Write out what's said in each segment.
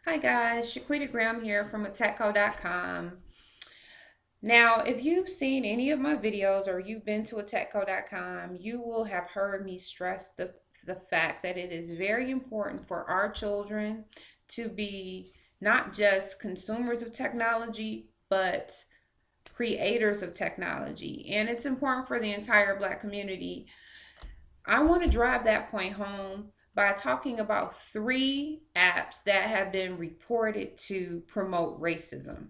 Hi guys, Shaquita Graham here from attackco.com. Now, if you've seen any of my videos or you've been to attackco.com, you will have heard me stress the fact that it is very important for our children to be not just consumers of technology, but creators of technology. And it's important for the entire Black community. I want to drive that point home by talking about three apps that have been reported to promote racism.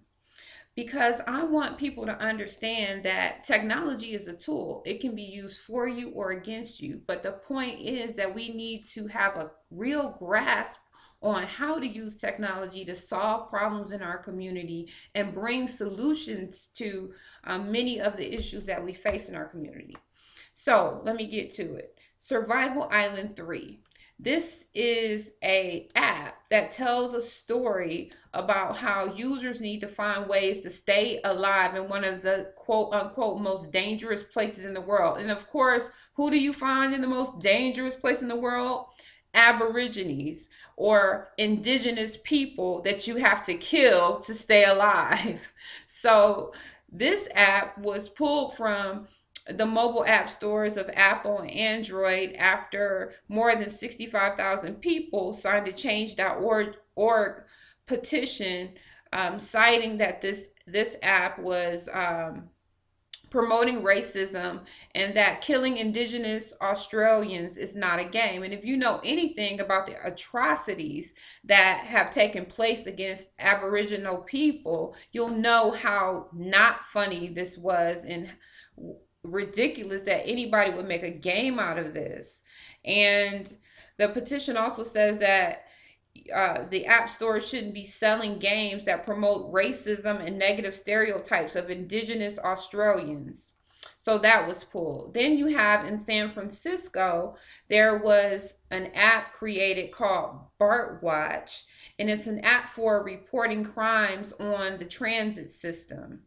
Because I want people to understand that technology is a tool. It can be used for you or against you. But the point is that we need to have a real grasp on how to use technology to solve problems in our community and bring solutions to many of the issues that we face in our community. So let me get to it. Survival Island 3. This is a app that tells a story about how users need to find ways to stay alive in one of the quote unquote most dangerous places in the world. And of course, who do you find in the most dangerous place in the world? Aborigines or indigenous people that you have to kill to stay alive. So this app was pulled from the mobile app stores of Apple and Android after more than 65,000 people signed a change.org petition, citing that this app was promoting racism and that killing indigenous Australians is not a game. And if you know anything about the atrocities that have taken place against Aboriginal people, you'll know how not funny this was and ridiculous that anybody would make a game out of this. And the petition also says that the app store shouldn't be selling games that promote racism and negative stereotypes of indigenous Australians. So that was pulled. Then you have in San Francisco, there was an app created called BART Watch, and it's an app for reporting crimes on the transit system.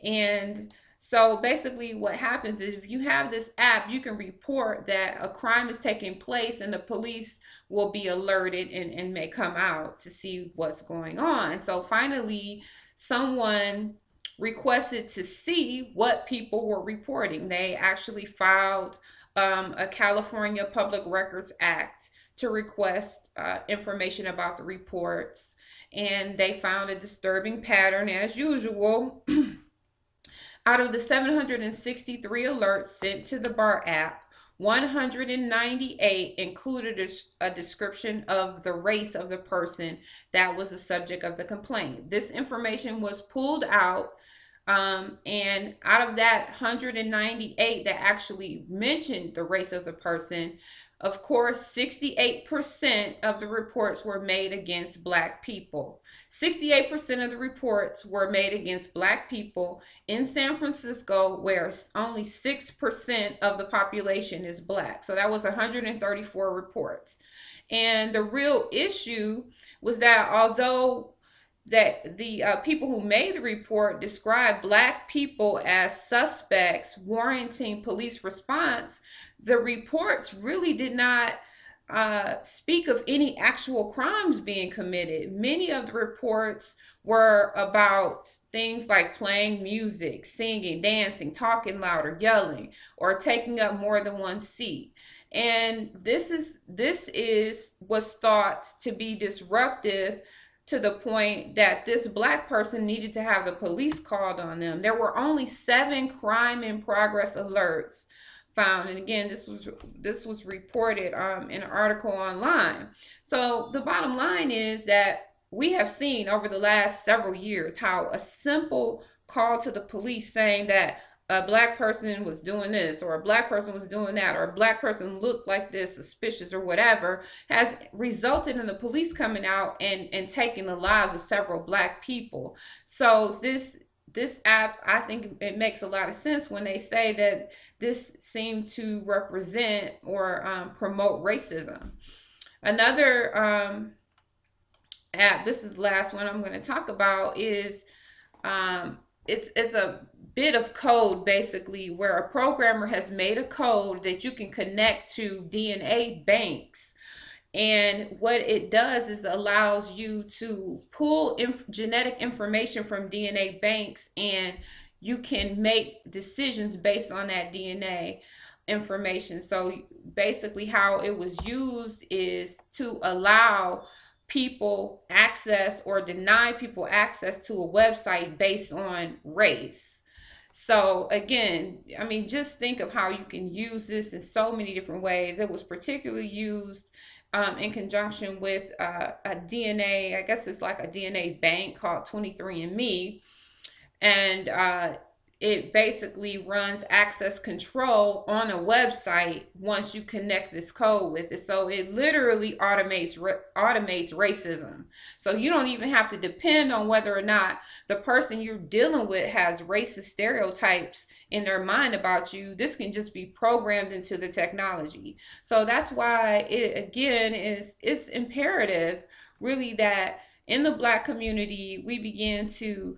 And so basically, what happens is if you have this app, you can report that a crime is taking place, and the police will be alerted and may come out to see what's going on. So finally, someone requested to see what people were reporting. They actually filed a California Public Records Act to request information about the reports, and they found a disturbing pattern as usual. Out of the 763 alerts sent to the BAR app, 198 included a description of the race of the person that was the subject of the complaint. This information was pulled out, and out of that 198 that actually mentioned the race of the person, of course, 68% of the reports were made against Black people. 68% of the reports were made against Black people in San Francisco, where only 6% of the population is Black. So that was 134 reports. And the real issue was that although that the people who made the report described Black people as suspects warranting police response, the reports really did not speak of any actual crimes being committed. Many of the reports were about things like playing music, singing, dancing, talking louder, yelling, or taking up more than one seat. And this was thought to be disruptive to the point that this Black person needed to have the police called on them. There were only 7 crime in progress alerts found, and again, this was reported in an article online. So the bottom line is that we have seen over the last several years how a simple call to the police saying that a Black person was doing this, or a Black person was doing that, or a Black person looked like this, suspicious or whatever, has resulted in the police coming out and taking the lives of several Black people. So this app, I think it makes a lot of sense when they say that this seemed to represent or promote racism. Another app, this is the last one I'm going to talk about, is it's a bit of code basically where a programmer has made a code that you can connect to DNA banks, And what it does is it allows you to pull genetic information from DNA banks, and you can make decisions based on that DNA information. So basically, how it was used is to allow people access or deny people access to a website based on race. So again, I mean, just think of how you can use this in so many different ways. It was particularly used in conjunction with a DNA, I guess it's like a DNA bank called 23andMe, and it basically runs access control on a website once you connect this code with it. So it literally automates racism. So you don't even have to depend on whether or not the person you're dealing with has racist stereotypes in their mind about you. This can just be programmed into the technology. So that's why it again it's imperative really that in the Black community we begin to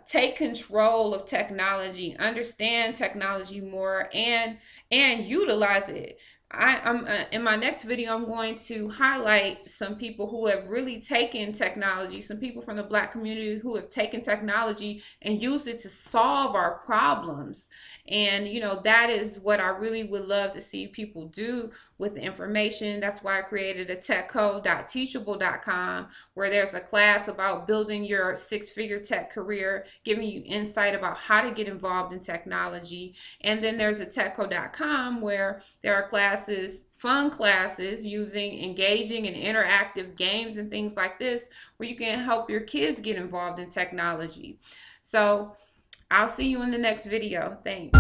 take control of technology, understand technology more, and utilize it. I'm in my next video, I'm going to highlight some people who have really taken technology, some people from the Black community who have taken technology and used it to solve our problems. And that is what I really would love to see people do with the information. That's why I created a techco.teachable.com, where there's a class about building your six-figure tech career, giving you insight about how to get involved in technology. And then there's a techco.com where there are classes, fun classes using engaging and interactive games and things like this, where you can help your kids get involved in technology. So I'll see you in the next video. Thanks.